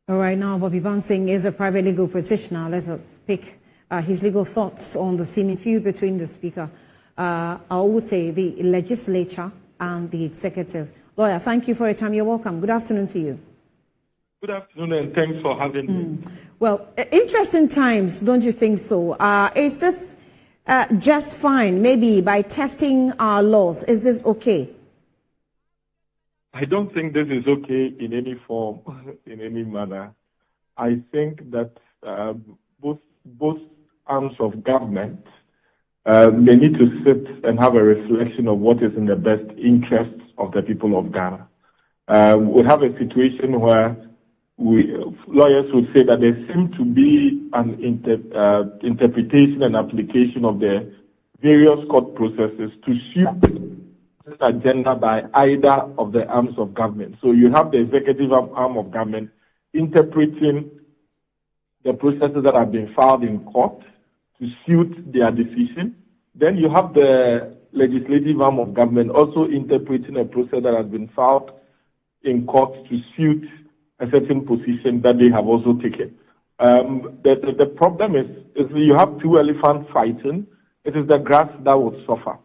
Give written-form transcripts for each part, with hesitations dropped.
All right, now Bagbim Singh is a private legal practitioner. Let's pick his legal thoughts on the seeming feud between the Speaker, I would say the legislature and the executive. Lawyer, thank you for your time. You're welcome. Good afternoon to you. Good afternoon, and thanks for having me. Well, interesting times, don't you think so? Is this just fine? Maybe by testing our laws, is this okay? I don't think this is okay in any form, in any manner. I think that both arms of government, they need to sit and have a reflection of what is in the best interests of the people of Ghana. We have a situation where lawyers would say that there seems to be an interpretation and application of the various court processes to suit this agenda by either of the arms of government. So you have the executive arm of government interpreting the processes that have been filed in court to suit their decision. Then you have the legislative arm of government also interpreting a process that has been filed in court to suit a certain position that they have also taken. The problem is you have two elephants fighting. It is the grass that would suffer.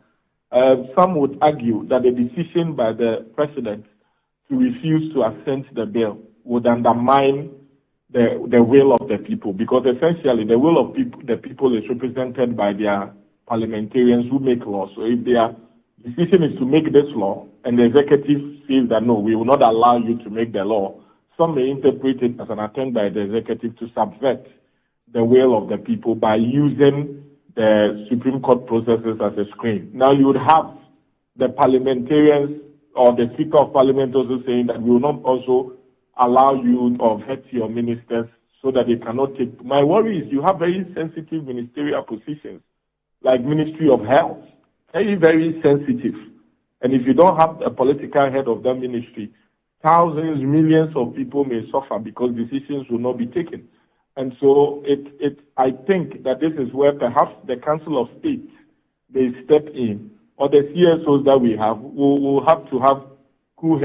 Some would argue that the decision by the president to refuse to assent the bill would undermine the will of the people, because essentially the will of the people is represented by their parliamentarians who make laws. So if their decision is to make this law and the executive says that no, we will not allow you to make the law, some may interpret it as an attempt by the executive to subvert the will of the people by using the Supreme Court processes as a screen. Now you would have the parliamentarians or the Speaker of Parliament also saying that we will not also allow you or vet your ministers so that they cannot take. My worry is you have very sensitive ministerial positions like Ministry of Health, very, very sensitive. And if you don't have a political head of that ministry, thousands, millions of people may suffer because decisions will not be taken. And so I think that this is where perhaps the Council of State, they step in, or the CSOs that we have, will have to have cool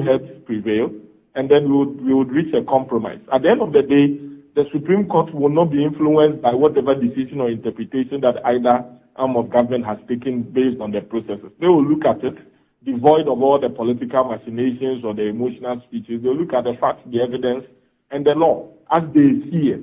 heads prevail, and then we would reach a compromise. At the end of the day, the Supreme Court will not be influenced by whatever decision or interpretation that either arm of government has taken based on the processes. They will look at it, devoid of all the political machinations or the emotional speeches. They'll look at the facts, the evidence, and the law as they see it.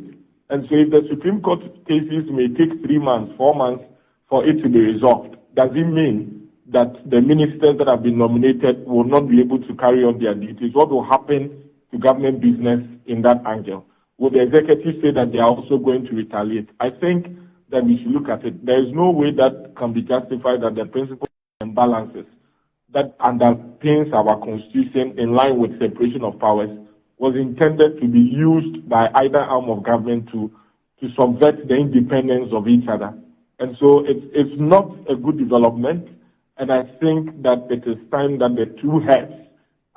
And so if the Supreme Court cases may take 3 months, 4 months for it to be resolved, does it mean that the ministers that have been nominated will not be able to carry on their duties? What will happen to government business in that angle? Will the executive say that they are also going to retaliate? I think that we should look at it. There is no way that can be justified that the principle and balances that underpins our constitution in line with separation of powers was intended to be used by either arm of government to subvert the independence of each other. And so it's not a good development, and I think that it is time that the two heads,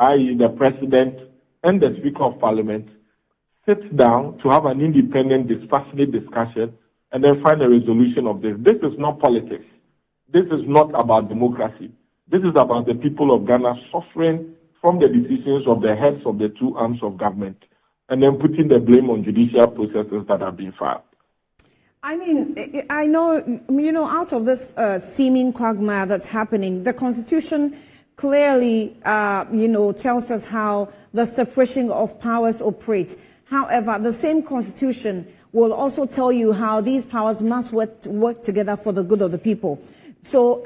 i.e. the President and the Speaker of Parliament, sit down to have an independent, dispassionate discussion and then find a resolution of this. This is not politics. This is not about democracy. This is about the people of Ghana suffering from the decisions of the heads of the two arms of government, and then putting the blame on judicial processes that have been filed. I mean, I know, out of this seeming quagmire that's happening, the Constitution clearly, tells us how the separation of powers operates. However, the same Constitution will also tell you how these powers must work together for the good of the people. So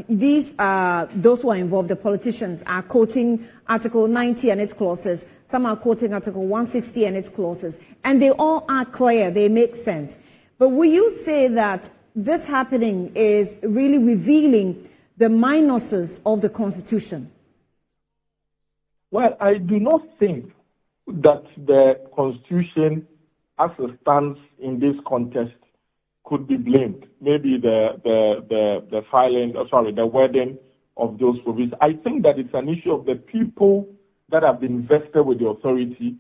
those who are involved, the politicians, are quoting Article 90 and its clauses. Some are quoting Article 160 and its clauses. And they all are clear. They make sense. But will you say that this happening is really revealing the minuses of the Constitution? Well, I do not think that the Constitution, as it stands in this context, could be blamed. Maybe the wording of those provisions. I think that it's an issue of the people that have been vested with the authority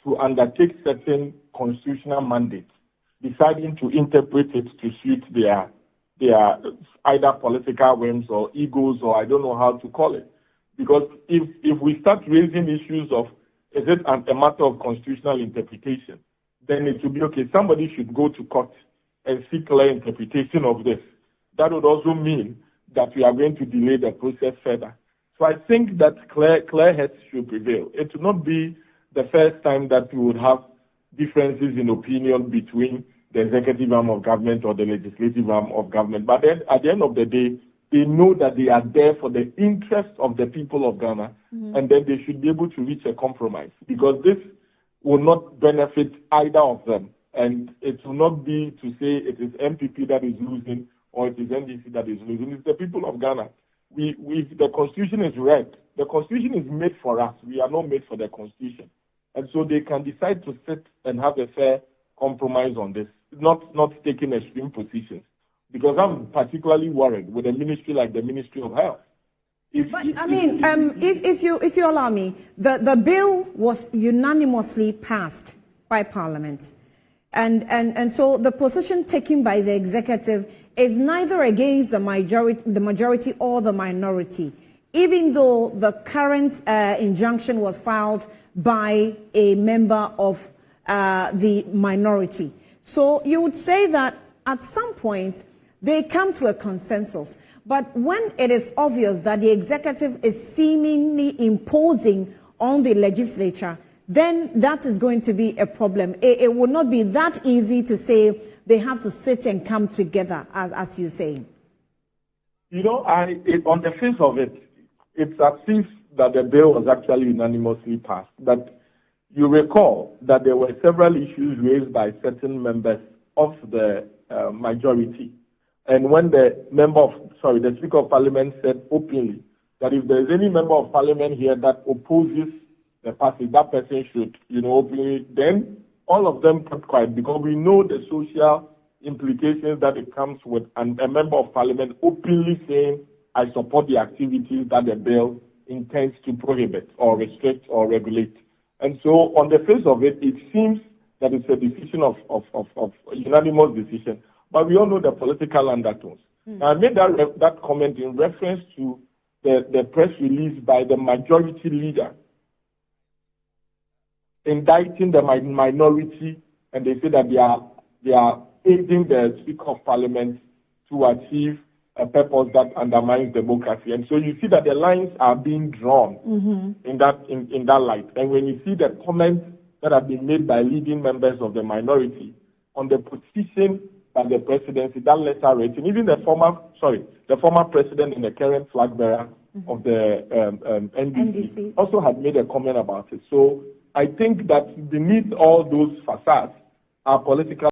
to undertake certain constitutional mandates, deciding to interpret it to suit their either political whims or egos, or I don't know how to call it. Because if we start raising issues of is it a matter of constitutional interpretation? Then it would be, okay, somebody should go to court and seek clear interpretation of this. That would also mean that we are going to delay the process further. So I think that clear heads should prevail. It will not be the first time that we would have differences in opinion between the executive arm of government or the legislative arm of government. But then at the end of the day, they know that they are there for the interest of the people of Ghana, and then they should be able to reach a compromise, because this will not benefit either of them. And it will not be to say it is MPP that is losing or it is NDC that is losing. It's the people of Ghana. The Constitution is read. The Constitution is made for us. We are not made for the Constitution. And so they can decide to sit and have a fair compromise on this, not taking extreme positions. Because I'm particularly worried with a ministry like the Ministry of Health. If you allow me, the bill was unanimously passed by Parliament. And so the position taken by the executive is neither against the majority or the minority, even though the current injunction was filed by a member of the minority. So you would say that at some point they come to a consensus. But when it is obvious that the executive is seemingly imposing on the legislature, then that is going to be a problem. It would not be that easy to say they have to sit and come together, as you say. You know, on the face of it, it's as if that the bill was actually unanimously passed. But you recall that there were several issues raised by certain members of the majority. And when the Speaker of Parliament said openly that if there is any member of Parliament here that opposes the passage, that person should, openly, then all of them kept quiet, because we know the social implications that it comes with, and a member of Parliament openly saying, I support the activities that the bill intends to prohibit or restrict or regulate. And so on the face of it, it seems that it's a decision of unanimous decision. But we all know the political undertones. Now, I made that comment in reference to the press release by the majority leader indicting the minority, and they say that they are aiding the Speaker of Parliament to achieve a purpose that undermines democracy. And so you see that the lines are being drawn in that light. And when you see the comments that have been made by leading members of the minority on the position by the presidency, that letter written, even the former president and the current flag bearer of the NDC also had made a comment about it. So I think that beneath all those facades are political